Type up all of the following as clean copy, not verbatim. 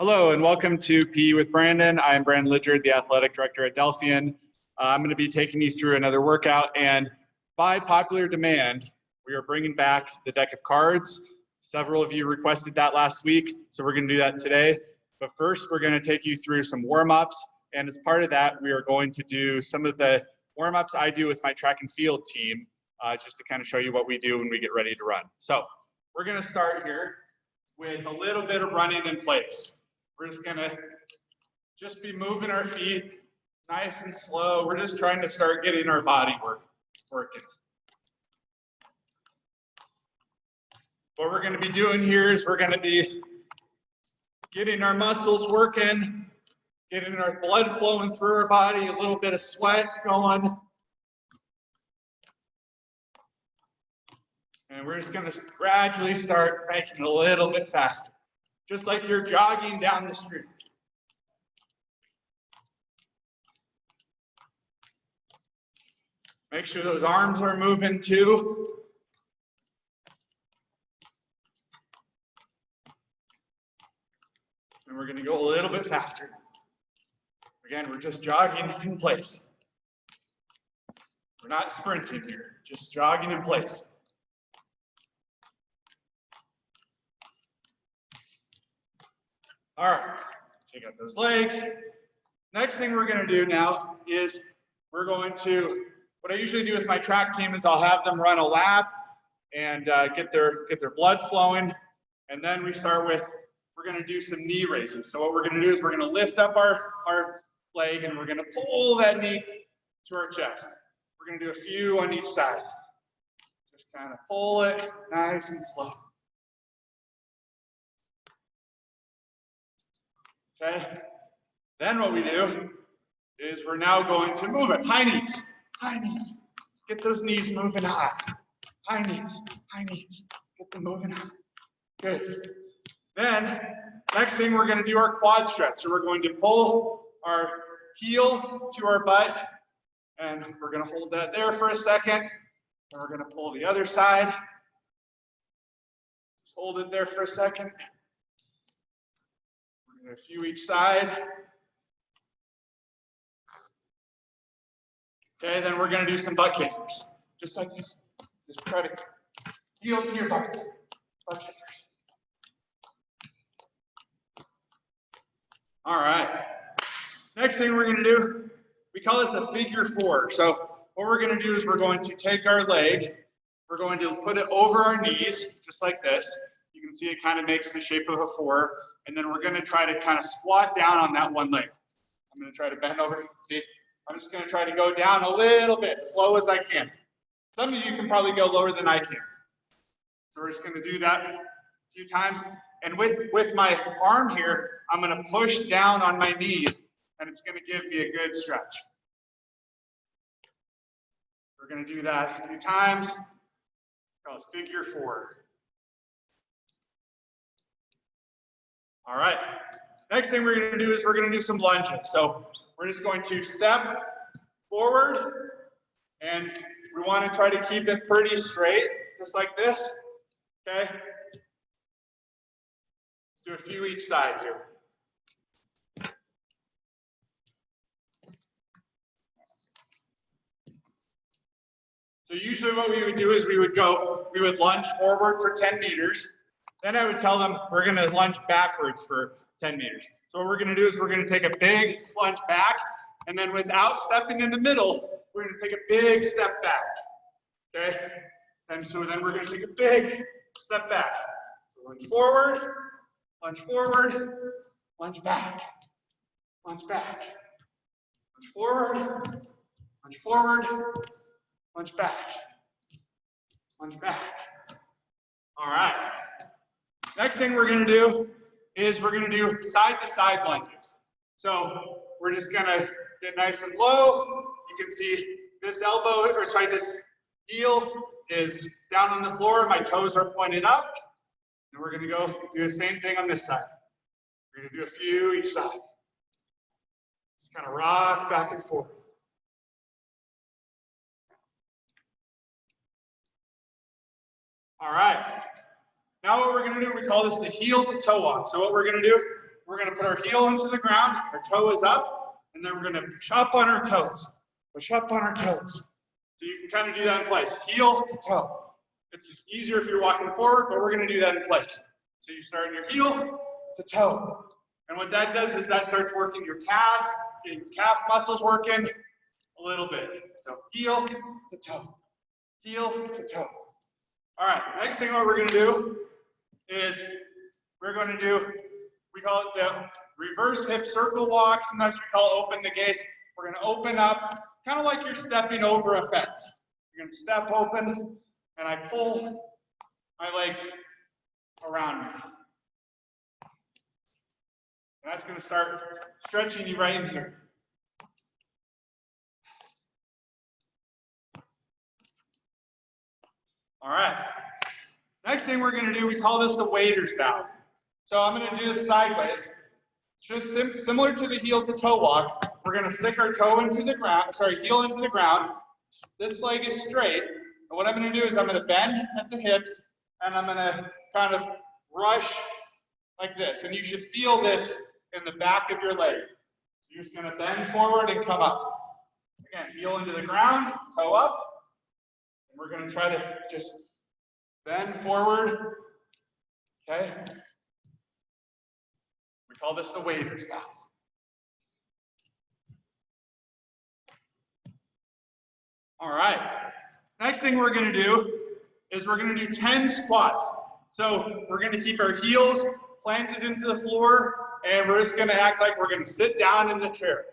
Hello and welcome to PE with Brandon. I'm Brandon Lidgard, the athletic director at Delphian. I'm going to be taking you through another workout, and by popular demand, we are bringing back the deck of cards. Several of you requested that last week, so we're going to do that today. But first, we're going to take you through some warm-ups, and as part of that, we are going to do some of the warm-ups I do with my track and field team, just to kind of show you what we do when we get ready to run. So we're going to start here with a little bit of running in place. We're just gonna be moving our feet nice and slow. We're just trying to start getting our body working. What we're gonna be doing here is we're gonna be getting our muscles working, getting our blood flowing through our body, a little bit of sweat going. And we're just gonna gradually start making it a little bit faster, just like you're jogging down the street. Make sure those arms are moving too. And we're going to go a little bit faster. Again, we're just jogging in place. We're not sprinting here, just jogging in place. All right, check out those legs. Next thing we're going to do now is we're going to, what I usually do with my track team is I'll have them run a lap and get their blood flowing. And then we start with, we're going to do some knee raises. So what we're going to do is we're going to lift up our leg and we're going to pull that knee to our chest. We're going to do a few on each side. Just kind of pull it nice and slow. Okay, then what we do is we're now going to move it. High knees. Get those knees moving high. High knees, get them moving high. Good. Then, next thing we're gonna do our quad stretch. So we're going to pull our heel to our butt, and we're gonna hold that there for a second. And we're gonna pull the other side. Just hold it there for a second. A few each side. Okay, then we're going to do some butt kickers. Just like this. Just try to heel to your butt. Butt kickers. All right. Next thing we're going to do, we call this a figure four. So what we're going to do is we're going to take our leg, we're going to put it over our knees, just like this. You can see it kind of makes the shape of a four. And then we're going to try to kind of squat down on that one leg. I'm going to try to bend over. See, I'm just going to try to go down a little bit, as low as I can. Some of you can probably go lower than I can. So we're just going to do that a few times. And with my arm here, I'm going to push down on my knee, and it's going to give me a good stretch. We're going to do that a few times. Call it figure four. All right, next thing we're going to do is we're going to do some lunges. So we're just going to step forward, and we want to try to keep it pretty straight, just like this, okay? Let's do a few each side here. So usually what we would do is we would lunge forward for 10 meters. Then I would tell them we're going to lunge backwards for 10 meters. So what we're going to do is we're going to take a big plunge back, and then without stepping in the middle, we're going to take a big step back. Okay? And so then we're going to take a big step back. So lunge forward, lunge back, lunge back, lunge forward, lunge back, lunge back. All right. Next thing we're going to do is we're going to do side-to-side lunges. So we're just going to get nice and low. You can see this this heel is down on the floor. My toes are pointed up. And we're going to go do the same thing on this side. We're going to do a few each side. Just kind of rock back and forth. All right. Now what we're going to do, we call this the heel to toe walk. So what we're going to do we're gonna put our heel into the ground, our toe is up, and then we're gonna push up on our toes. Push up on our toes. So you can kind of do that in place, heel to toe. It's easier if you're walking forward, but we're gonna do that in place. So you start in your heel to toe. And what that does is that starts working your calf, getting your calf muscles working a little bit. So heel to toe, heel to toe. All right, next thing what we're gonna do is we're gonna do, we call it the reverse hip circle walk. Sometimes we call it open the gates. We're gonna open up, kind of like you're stepping over a fence. You're gonna step open, and I pull my legs around me. And that's gonna start stretching you right in here. All right, next thing we're gonna do, we call this the waiter's bow. So I'm gonna do this sideways. It's just similar to the heel to toe walk. We're gonna stick our toe into the ground, heel into the ground. This leg is straight. And what I'm gonna do is I'm gonna bend at the hips, and I'm gonna kind of rush like this. And you should feel this in the back of your leg. So you're just gonna bend forward and come up. Again, heel into the ground, toe up. And we're gonna try to just bend forward, okay? We call this the waiter's bow. All right, next thing we're gonna do is we're gonna do 10 squats. So we're gonna keep our heels planted into the floor, and we're just gonna act like we're gonna sit down in the chair.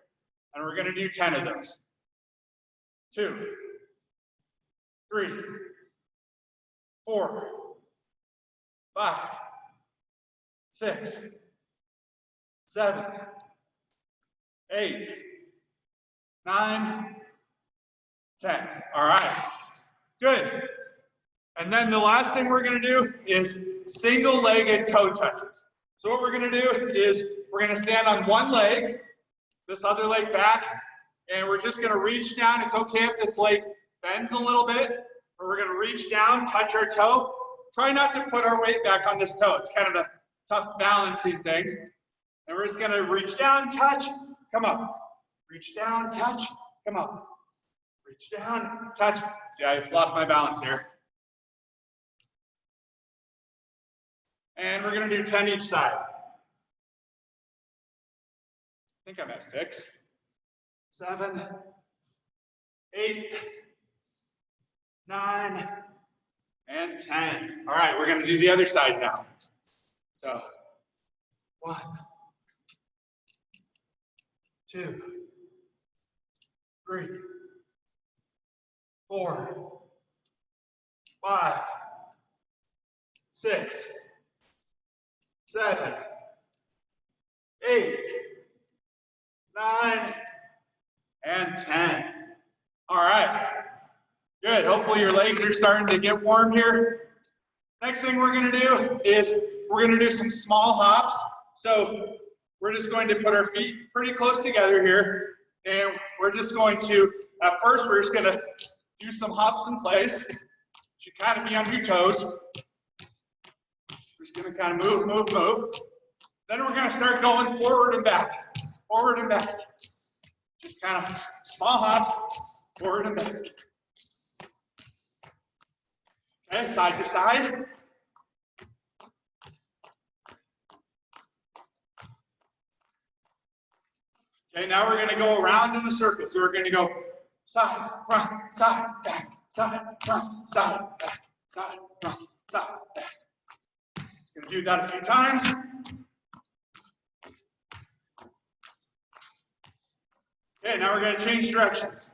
And we're gonna do 10 of those. 2, 3, 4, 5, 6, 7, 8, 9, 10. All right, good. And then the last thing we're gonna do is single-legged toe touches. So what we're gonna do is we're gonna stand on one leg, this other leg back, and we're just gonna reach down. It's okay if this leg bends a little bit, but we're gonna reach down, touch our toe. Try not to put our weight back on this toe. It's kind of a tough balancing thing. And we're just gonna reach down, touch, come up. Reach down, touch, come up. Reach down, touch. See, I lost my balance here. And we're gonna do 10 each side. I think I'm at 6, 7, 8, 9, and 10. All right, we're gonna do the other side now. So, 1, 2, 3, 4, 5, 6, 7, 8, 9, and 10. All right, good. Hopefully your legs are starting to get warm here. Next thing we're gonna do is we're gonna do some small hops. So we're just going to put our feet pretty close together here, and we're just going to, at first we're just gonna do some hops in place. You should kind of be on your toes. We're just gonna kind of move, move, move. Then we're gonna start going forward and back, forward and back. Just kind of small hops, forward and back. Okay, side to side. Okay, now we're gonna go around in a circle. So we're gonna go side, front, side, back, side, front, side, back, side, front, side, back. Gonna do that a few times. Okay, now we're gonna change directions.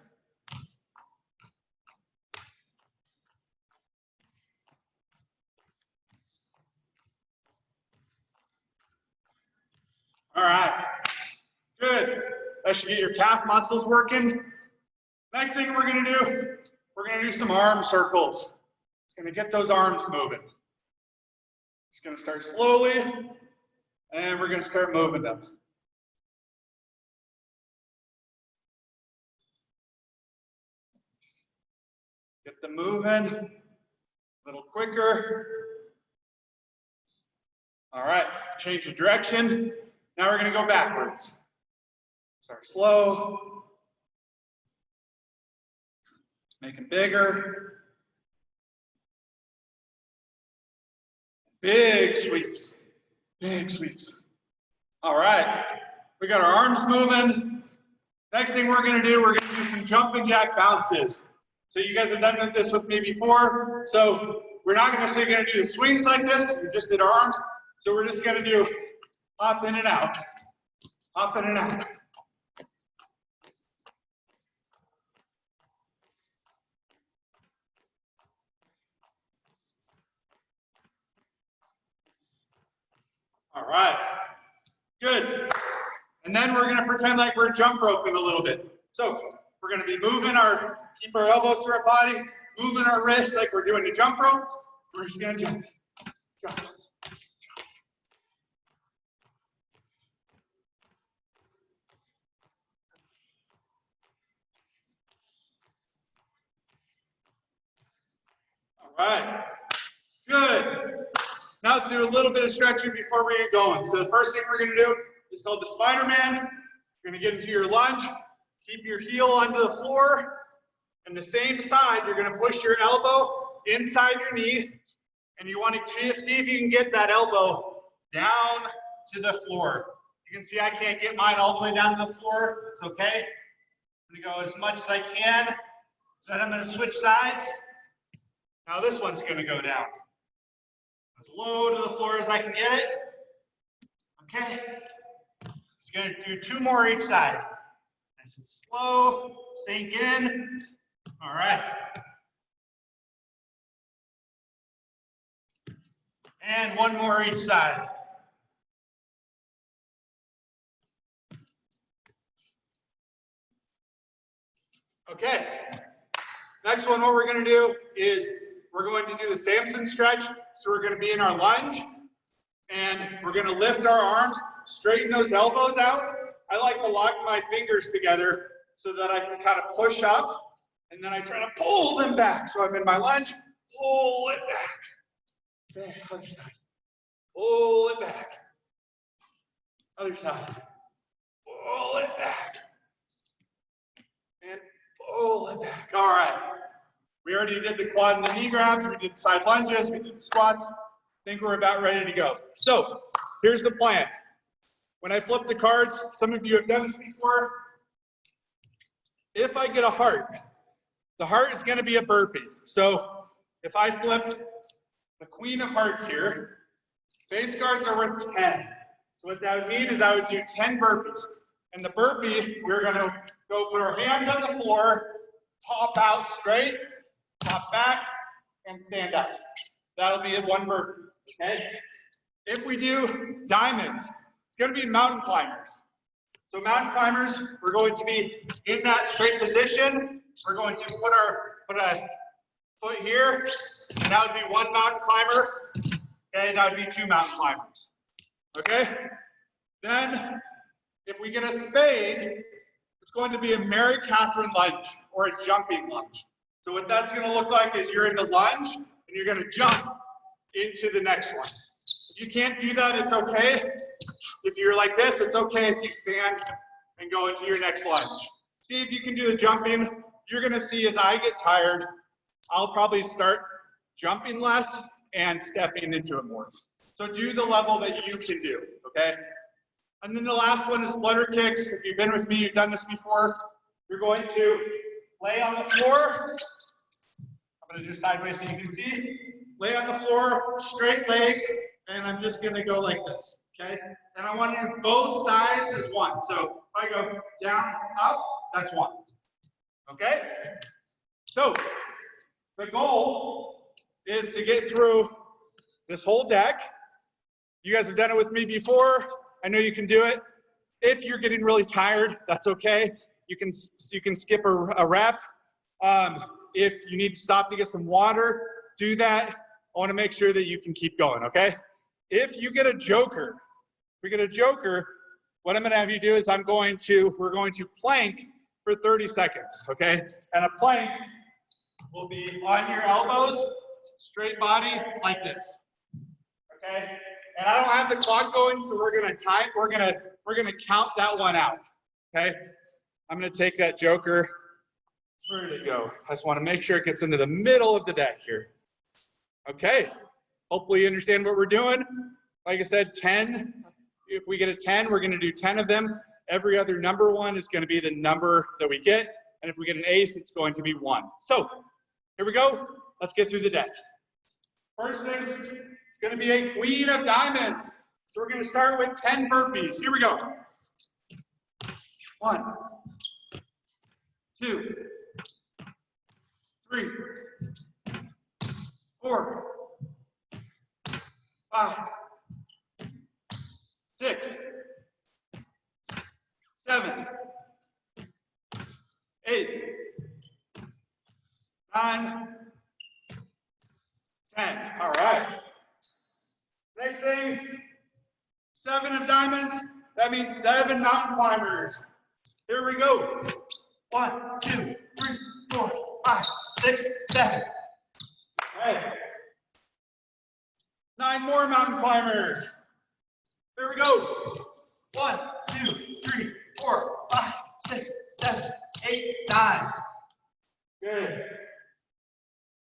All right, good. That should get your calf muscles working. Next thing we're gonna do some arm circles. It's gonna get those arms moving. Just gonna start slowly, and we're gonna start moving them. Get them moving a little quicker. All right, change the direction. Now we're going to go backwards. Start slow. Make them bigger. Big sweeps. Big sweeps. All right. We got our arms moving. Next thing we're going to do, we're going to do some jumping jack bounces. So you guys have done this with me before. So we're not necessarily going to do the swings like this. We just did our arms. So we're just going to do hop in and out. Hop in and out. All right. Good. And then we're going to pretend like we're jump roping a little bit. So we're going to be moving keep our elbows to our body, moving our wrists like we're doing a jump rope. We're just going to jump. Jump. All right. Good. Now let's do a little bit of stretching before we get going. So the first thing we're going to do is called the Spider-Man. You're going to get into your lunge. Keep your heel onto the floor. And the same side, you're going to push your elbow inside your knee. And you want to see if you can get that elbow down to the floor. You can see I can't get mine all the way down to the floor. It's okay. I'm going to go as much as I can. Then I'm going to switch sides. Now this one's going to go down. As low to the floor as I can get it. Okay. Just going to do 2 more each side. Nice and slow. Sink in. All right. And 1 more each side. Okay. Next one, what we're going to do is we're going to do the Samson stretch. So we're going to be in our lunge, and we're going to lift our arms, straighten those elbows out. I like to lock my fingers together so that I can kind of push up, and then I try to pull them back. So I'm in my lunge, pull it back. Okay, other side. Pull it back. Other side. Pull it back. And pull it back. All right. We already did the quad and the knee grabs. We did side lunges. We did the squats. I think we're about ready to go. So here's the plan. When I flip the cards, some of you have done this before. If I get a heart, the heart is going to be a burpee. So if I flip the queen of hearts here, face guards are worth 10. So what that would mean is I would do 10 burpees. And the burpee, we're going to go put our hands on the floor, pop out straight, pop back, and stand up. That'll be 1 burpee, okay? If we do diamonds, it's going to be mountain climbers. So mountain climbers, we're going to be in that straight position. We're going to put a foot here, and that would be 1 mountain climber. Okay, that would be 2 mountain climbers. Okay? Then, if we get a spade, it's going to be a Mary Catherine lunge or a jumping lunge. So what that's going to look like is you're in the lunge and you're going to jump into the next one. If you can't do that, it's okay. If you're like this, it's okay if you stand and go into your next lunge. See if you can do the jumping. You're going to see as I get tired, I'll probably start jumping less and stepping into it more. So do the level that you can do, okay? And then the last one is flutter kicks. If you've been with me, you've done this before. You're going to lay on the floor. I'm going to do sideways so you can see. Lay on the floor, straight legs, and I'm just going to go like this, okay? And I want to do both sides as 1. So if I go down, up, that's 1, okay? So the goal is to get through this whole deck. You guys have done it with me before. I know you can do it. If you're getting really tired, that's okay. You can skip a rep. If you need to stop to get some water, do that. I want to make sure that you can keep going, okay? If you get a joker, what I'm going to have you do is we're going to plank for 30 seconds, okay? And a plank will be on your elbows, straight body, like this, okay? And I don't have the clock going, so we're gonna time. We're gonna count that one out. Okay. I'm gonna take that joker. Where did it go? I just want to make sure it gets into the middle of the deck here. Okay. Hopefully you understand what we're doing. Like I said, 10. If we get a 10, we're gonna do 10 of them. Every other number one is gonna be the number that we get. And if we get an ace, it's going to be 1. So here we go. Let's get through the deck. First thing is going to be a queen of diamonds. So we're going to start with 10 burpees. Here we go. 1, 2, 3, 4, 5, 6, 7, 8, 9, 10. All right. Next thing, 7 of diamonds. That means 7 mountain climbers. Here we go. 1, 2, 3, 4, 5, 6, 7. Okay. 9 more mountain climbers. Here we go. 1, 2, 3, 4, 5, 6, 7, 8, 9. Good.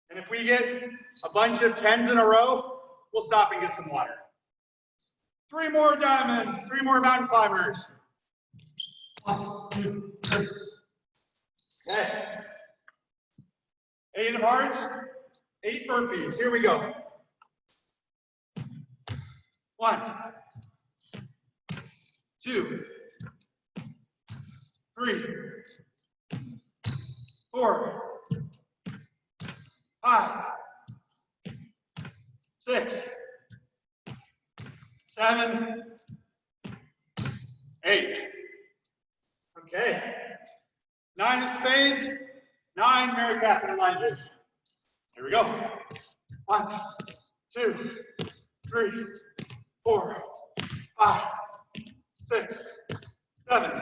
And if we get a bunch of 10s in a row, we'll stop and get some water. 3 more diamonds, 3 more mountain climbers. 1, 2, 3. Okay. 8 of hearts, 8 burpees. Here we go. 1, 2, 3, 4, 5, 6, 7, 8. Okay. 9 of spades, 9 Mary Catherine lunges. Here we go. 1, 2, 3, 4, 5, 6, 7,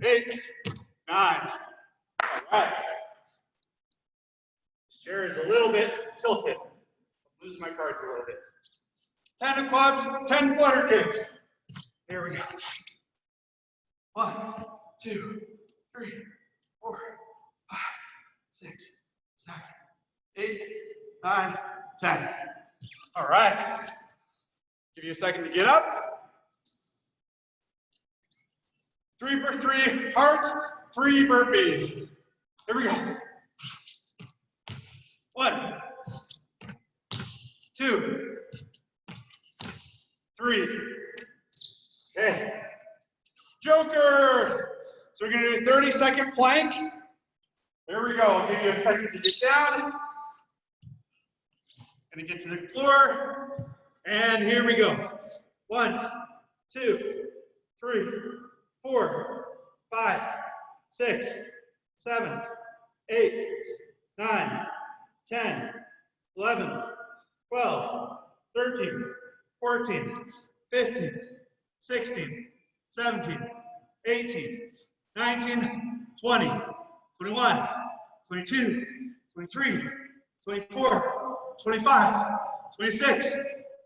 8, 9. All right. This chair is a little bit tilted. I'm losing my cards a little bit. 10 of clubs, 10 flutter kicks. Here we go. 1, 2, 3, 4, 5, 6, 7, 8, 9, 10. All right. Give you a second to get up. 3 for 3 hearts, 3 burpees. Here we go. 1, 2, 3. Okay. Joker. So we're going to do a 30-second plank. There we go. I'll give you a second to get down. Going to get to the floor. And here we go. 1, 2, 3, 4, 5, 6, 7, 8, 9, 10, 11, 12, 13, 14, 15, 16, 17, 18, 19, 20, 21, 22, 23, 24, 25, 26,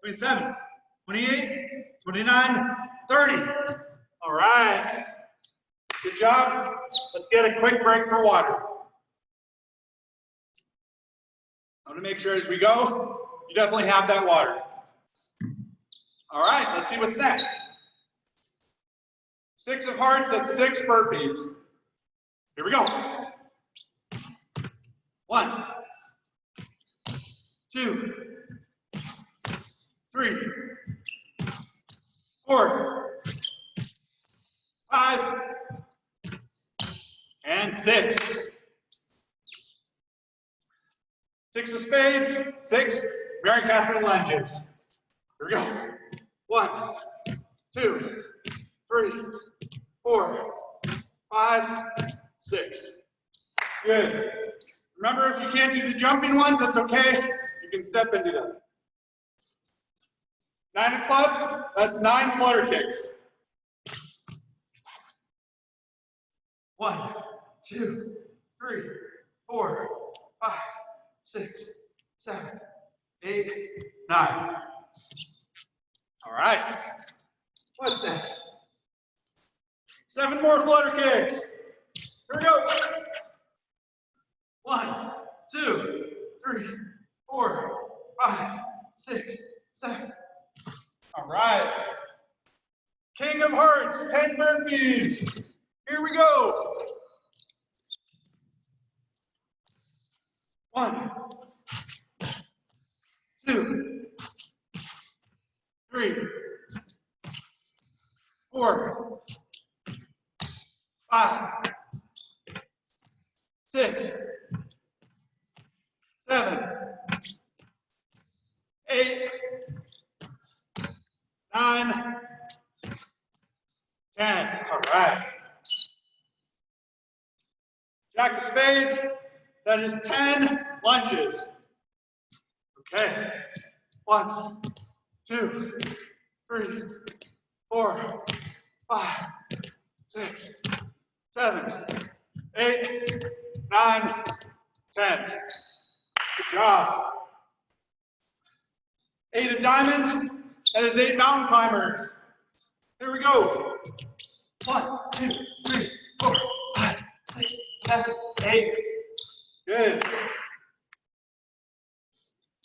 27, 28, 29, 30. All right. Good job. Let's get a quick break for water. I want to make sure as we go, you definitely have that water. All right, let's see what's next. 6 of hearts, that's 6 burpees. Here we go. 1, 2, 3, 4, 5, and 6. 6 of spades, 6 Mary Catherine lunges. Here we go. 1, 2, 3, 4, 5, 6. Good. Remember, if you can't do the jumping ones, that's okay. You can step into them. 9 of clubs, that's 9 flutter kicks. 1, 2, 3, 4, 5, 6, 7, 8, 9. All right. What's next? 7 more flutter kicks. Here we go. 1, 2, 3, 4, 5, 6, 7. All right. King of Hearts, 10 burpees. Here we go. 1, 2, 3, 4, 5, 6, 7, 8, 9, 10. All right. Jack of spades, that is 10 lunges. Okay. 1, 2, 3, 4, 5, 6, 7, 8, 9, 10. Good job. 8 of diamonds, that is 8 mountain climbers. Here we go. 1, 2, 3, 4, 5, 6, 7, 8. Good.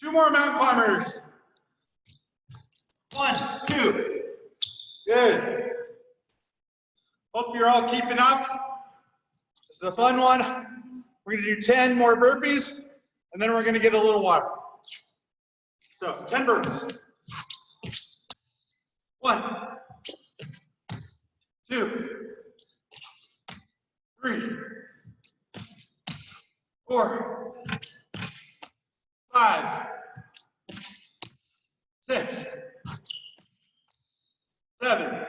2 more mountain climbers. 1, 2. Good. Hope you're all keeping up. This is a fun one. We're going to do 10 more burpees, and then we're going to get a little water. So, 10 burpees. 1, 2, 3, 4, 5, 6, 7,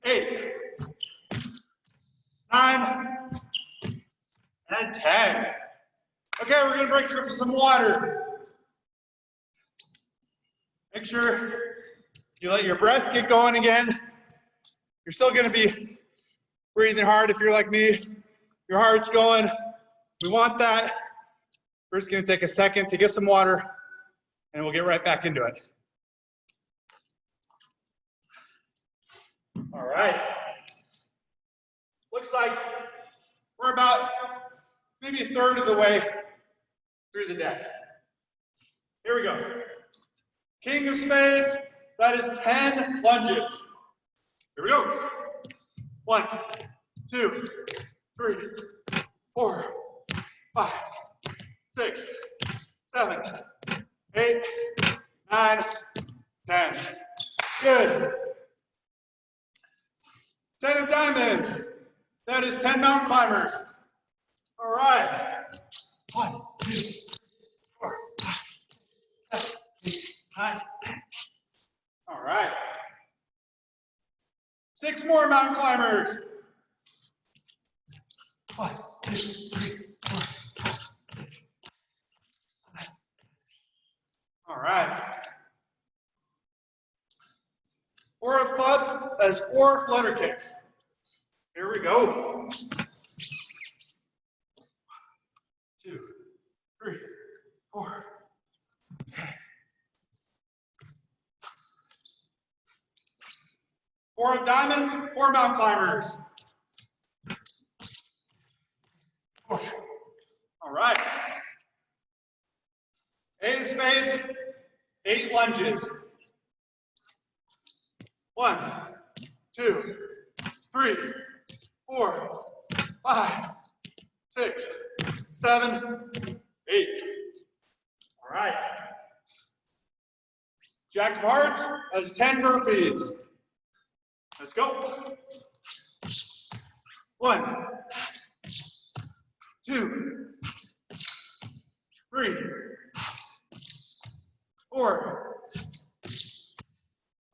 8, 9, and 10. Okay, we're going to break through for some water. Make sure you let your breath get going again. You're still going to be breathing hard if you're like me. Your heart's going. We want that. We're just going to take a second to get some water, and we'll get right back into it. All right. Looks like we're about maybe a third of the way through the deck. Here we go. King of spades, that is 10 lunges. Here we go. 1, 2, 3, 4, 5, 6, 7, 8, 9, 10. Good. 10 of diamonds. That is 10 mountain climbers. All right. 1, 2, 3, 4, 5, 7, 8, 9, 10. All right. 6 more mountain climbers. 1, 2, 3, 4, 5, 6, 7. All right. 4 of clubs, that's 4 flutter kicks. Here we go. 2, 3, 4. 4 of diamonds, 4 mountain climbers. 4. All right. 8 of spades, 8 lunges. 1, 2, 3, 4, 5, 6, 7, 8. All right. Jack of hearts has 10 burpees. Let's go. 1, 2, 3, 4,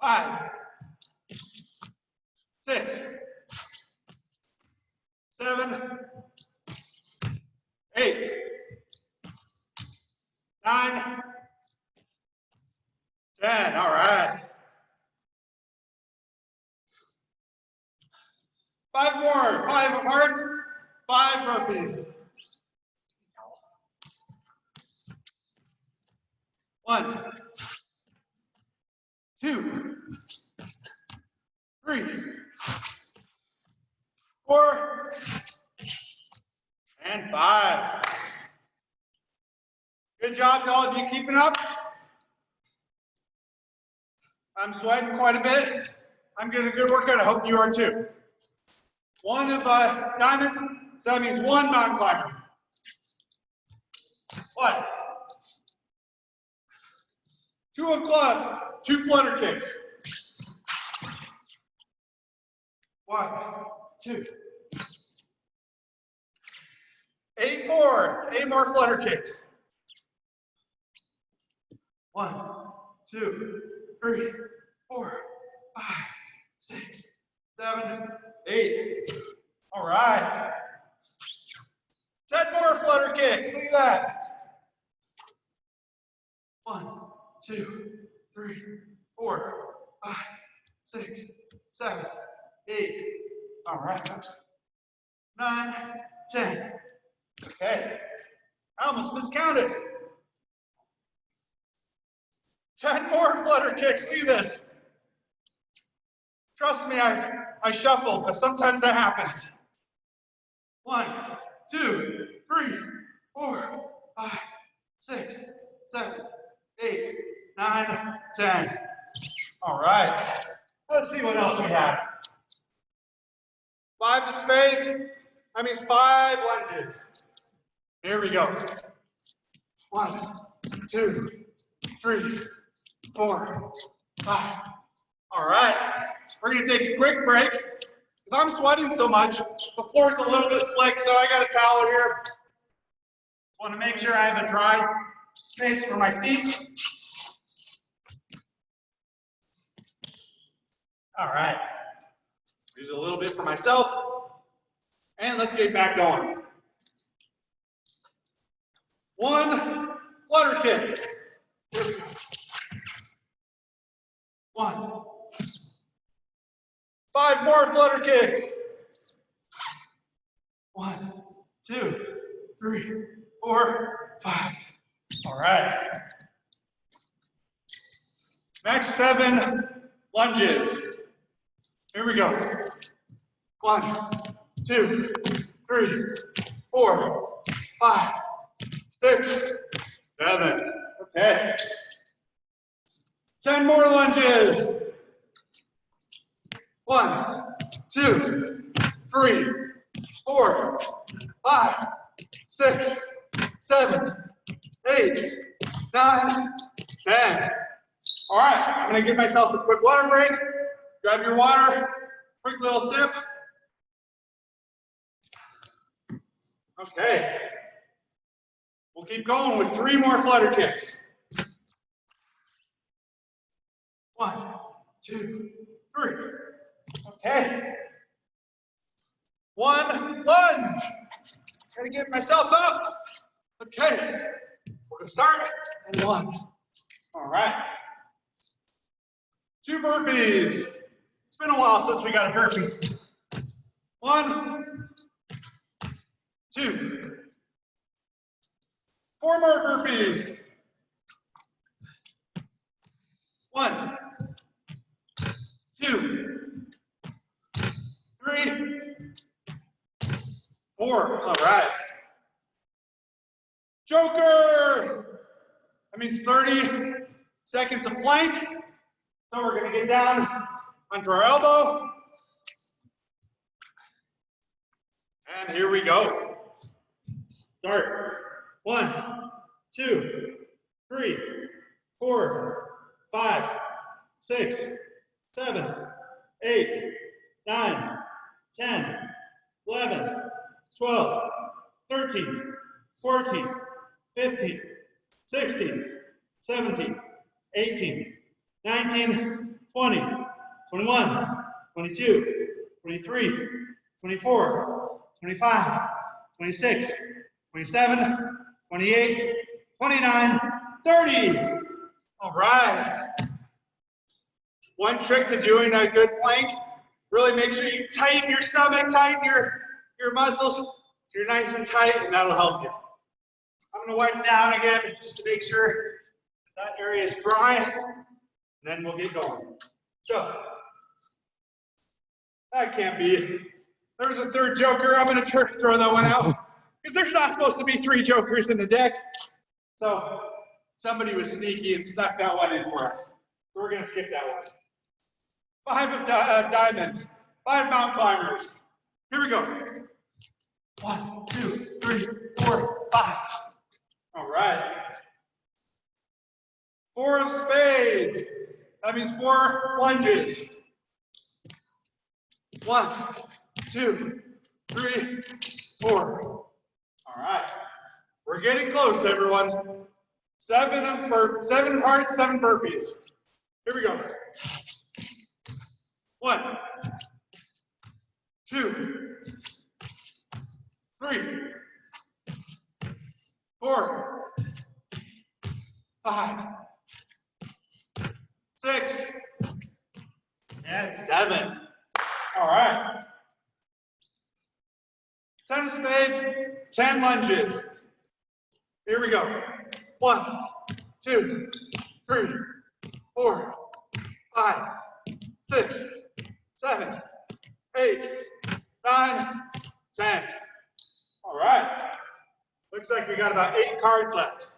5, 6, 7, 8, 9, 10. All right. 5 more. 5 of hearts, 5 burpees. 1, Good job to all of you keeping up. I'm sweating quite a bit. I'm getting a good workout. I hope you are too. One of diamonds, so that means one mountain climber. One. Two of clubs, two flutter kicks. 1, 2. 8 more flutter kicks. 1, 2, 3, 4, 5, 6, 7, 8. All right. 10 more flutter kicks. Look at that. 1, 2, 3, 4, 5, 6, 7, 8. All right. 9, 10. Okay. I almost miscounted. 10 more flutter kicks. Look at this. Trust me, I shuffled, but sometimes that happens. 1, 2, 3, 4, 5, 6, 7, 8, 9, 10. All right. Let's see what else we have. 5 of spades. That means 5 lunges. Here we go. 1, 2, 3, 4, 5. All right. We're going to take a quick break because I'm sweating so much. The floor's a little bit slick, so I got a towel here. Want to make sure I have a dry space for my feet. All right. Use a little bit for myself. And let's get back going. 1 flutter kick. Here we go. 1. 5 more flutter kicks. 1, 2, 3, 4, 5. All right. Next 7 lunges. Here we go. 1, 2, 3, 4, 5, 6, 7. Okay. 10 more lunges. 1, 2, 3, 4, 5, 6, 7, 8, 9, 10. All right, I'm going to give myself a quick water break. Grab your water, quick little sip. Okay. We'll keep going with 3 more flutter kicks. 1, 2, 3. Okay. 1 lunge. Gotta get myself up. Okay. We're gonna start in 1. All right. 2 burpees. It's been a while since we got a burpee. 1, 2. 4 more burpees. 1, 2, 3, 4. All right. Joker. That means 30 seconds of plank. So we're going to get down onto our elbow. And here we go. Start. 1, 2, 3, 4, 5, 6, 7, 8, 9, 10, 11, 12, 13, 14, 15, 16, 17, 18, 19, 20, 21, 22, 23, 24, 25, 26, 27, 28, 29, 30. All right. One trick to doing a good plank, really make sure you tighten your stomach, tighten your muscles so you're nice and tight, and that'll help you. I'm gonna wipe down again just to make sure that area is dry, and then we'll get going. So, that can't be. There's a 3rd joker. I'm gonna throw that one out because there's not supposed to be 3 jokers in the deck. So somebody was sneaky and snuck that one in for us. So we're gonna skip that one. 5 of diamonds, 5 mountain climbers. Here we go. 1, 2, 3, 4, 5. All right. 4 of spades. That means 4 lunges. 1, 2, 3, 4. All right. We're getting close, everyone. 7 hearts, 7 burpees. Here we go. 1, 2, 3, 4, 5, 6, and 7. All right. 10 of spades, 10 lunges. Here we go. 1, 2, 3, 4, 5, 6, 7, 8, 9, 10. All right. Looks like we got about 8 cards left.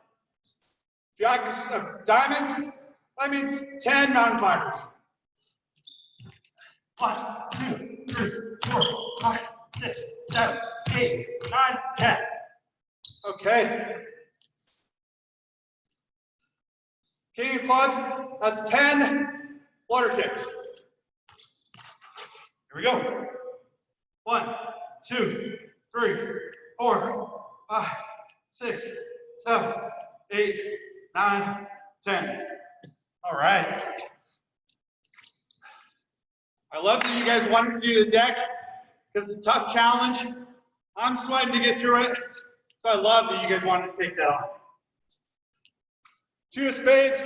Jack of diamonds, that means 10 mountain climbers. 1, 2, 3, 4, 5, 6, 7, 8, 9, 10. Okay. King of clubs, that's 10 flutter kicks. Here we go. 1, 2, 3, 4, 5, 6, 7, 8, 9, 10. All right. I love that you guys wanted to do the deck because it's a tough challenge. I'm sweating to get through it, so I love that you guys wanted to take that on. 2 of spades,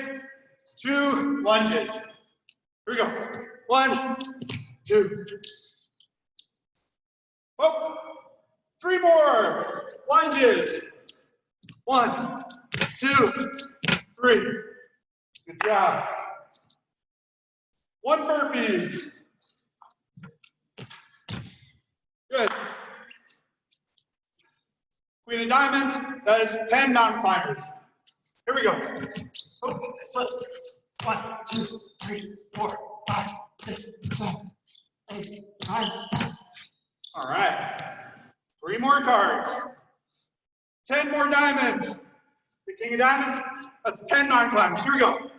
2 lunges. Here we go. 1, 2. Oh, 3 more lunges. 1, 2, 3. Good job. 1 burpee. Good. Queen of diamonds, that is 10 mountain climbers. Here we go. Oh, slip. 1, 2, 3, 4, 5, 6, 7, 8, 9. All right. 3 more cards. 10 more diamonds. The king of diamonds, that's 10 mountain climbers. Here we go.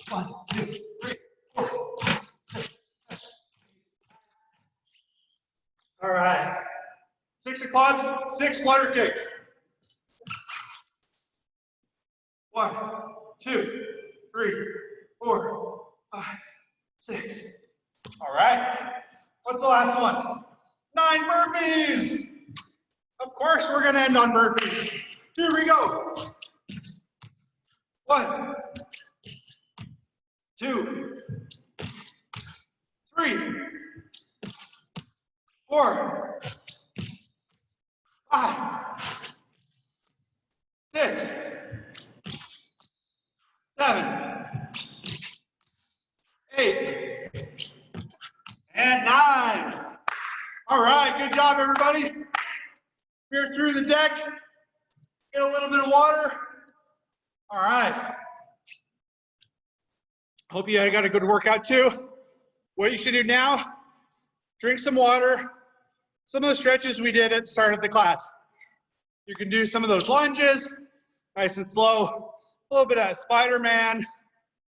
1, 2, 3, 4, 5, 6, 7. All right. 6 of clubs, 6 flutter kicks. 1, 2, 3, 4, 5, 6. All right. What's the last one? 9 burpees. Of course, we're going to end on burpees. Here we go. 1, 2, 3, 4, 5, 6, 7, 8, and 9. All right, good job, everybody. We're through the deck. Get a little bit of water. All right. Hope you got a good workout too. What you should do now, drink some water. Some of the stretches we did at the start of the class. You can do some of those lunges, nice and slow. A little bit of Spider-Man,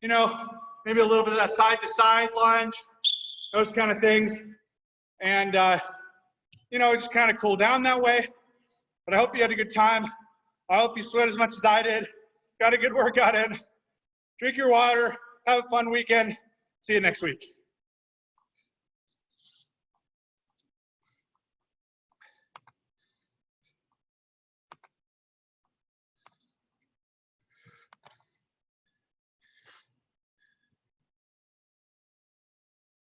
you know, maybe a little bit of that side-to-side lunge, those kind of things. And, you know, just kind of cool down that way. But I hope you had a good time. I hope you sweat as much as I did. Got a good workout in. Drink your water. Have a fun weekend. See you next week.